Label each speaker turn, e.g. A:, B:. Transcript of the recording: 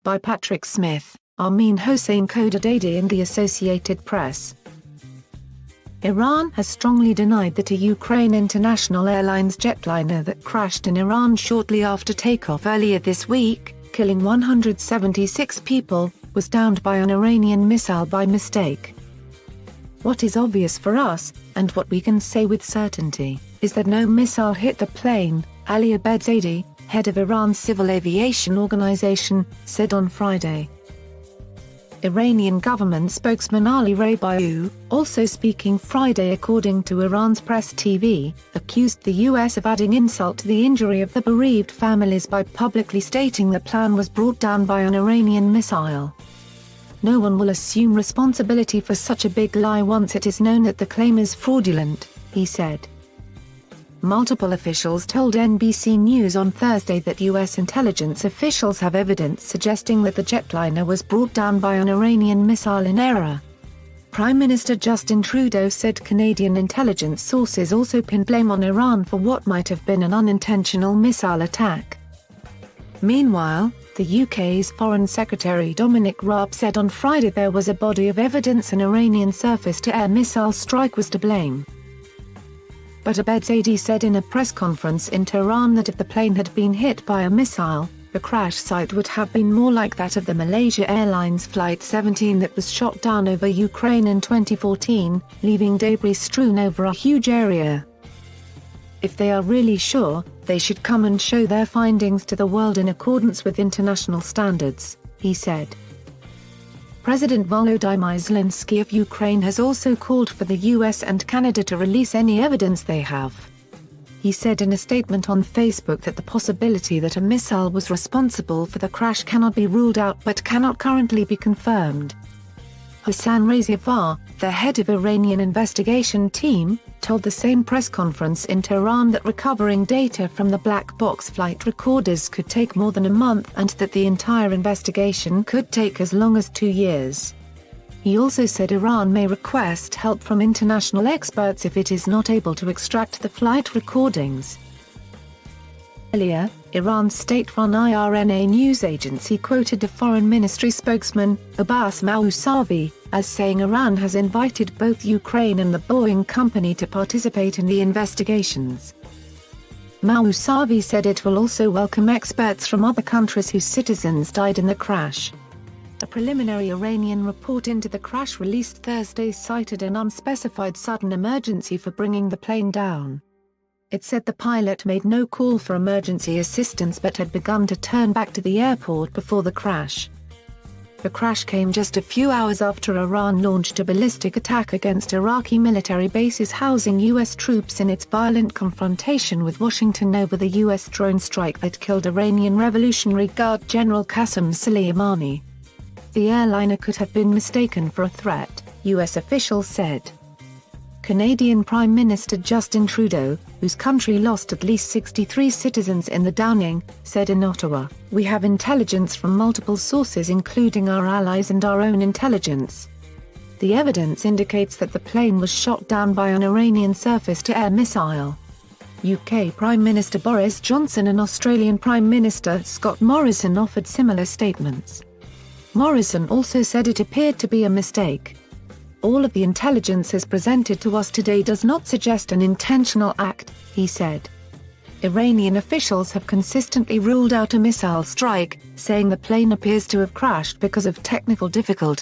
A: by Patrick Smith, Armin Hossein Khordadadi and the Associated Press. Iran has strongly denied that a Ukraine International Airlines jetliner that crashed in Iran shortly after takeoff earlier this week, killing 176 people, was downed by an Iranian missile by mistake. What is obvious for us, and what we can say with certainty, is that no missile hit the plane, Ali Abedzadeh, head of Iran's civil aviation organization, said on Friday. Iranian government spokesman Ali Rabiou, also speaking Friday according to Iran's press TV, accused the U.S. of adding insult to the injury of the bereaved families by publicly stating the plane was brought down by an Iranian missile. No one will assume responsibility for such a big lie once it is known that the claim is fraudulent, he said. Multiple officials told NBC News on Thursday that U.S. intelligence officials have evidence suggesting that the jetliner was brought down by an Iranian missile in error. Prime Minister Justin Trudeau said Canadian intelligence sources also pinned blame on Iran for what might have been an unintentional missile attack. Meanwhile, the UK's Foreign Secretary Dominic Raab said on Friday there was a body of evidence an Iranian surface-to-air missile strike was to blame. But Abedzadeh said in a press conference in Tehran that if the plane had been hit by a missile, the crash site would have been more like that of the Malaysia Airlines Flight 17 that was shot down over Ukraine in 2014, leaving debris strewn over a huge area. If they are really sure, they should come and show their findings to the world in accordance with international standards, he said. President Volodymyr Zelensky of Ukraine has also called for the US and Canada to release any evidence they have. He said in a statement on Facebook that the possibility that a missile was responsible for the crash cannot be ruled out but cannot currently be confirmed. Hassan Razivar, the head of Iranian investigation team, told the same press conference in Tehran that recovering data from the black box flight recorders could take more than a month and that the entire investigation could take as long as 2 years. He also said Iran may request help from international experts if it is not able to extract the flight recordings. Earlier, Iran's state-run IRNA news agency quoted a foreign ministry spokesman, Abbas Mousavi, as saying Iran has invited both Ukraine and the Boeing company to participate in the investigations. Mousavi said it will also welcome experts from other countries whose citizens died in the crash. A preliminary Iranian report into the crash released Thursday cited an unspecified sudden emergency for bringing the plane down. It said the pilot made no call for emergency assistance but had begun to turn back to the airport before the crash. The crash came just a few hours after Iran launched a ballistic attack against Iraqi military bases housing U.S. troops in its violent confrontation with Washington over the U.S. drone strike that killed Iranian Revolutionary Guard General Qasem Soleimani. The airliner could have been mistaken for a threat, U.S. officials said. Canadian Prime Minister Justin Trudeau, whose country lost at least 63 citizens in the downing, said in Ottawa, "We have intelligence from multiple sources including our allies and our own intelligence. The evidence indicates that the plane was shot down by an Iranian surface-to-air missile." UK Prime Minister Boris Johnson and Australian Prime Minister Scott Morrison offered similar statements. Morrison also said it appeared to be a mistake. "All of the intelligence as presented to us today does not suggest an intentional act," he said. Iranian officials have consistently ruled out a missile strike, saying the plane appears to have crashed because of technical difficulties.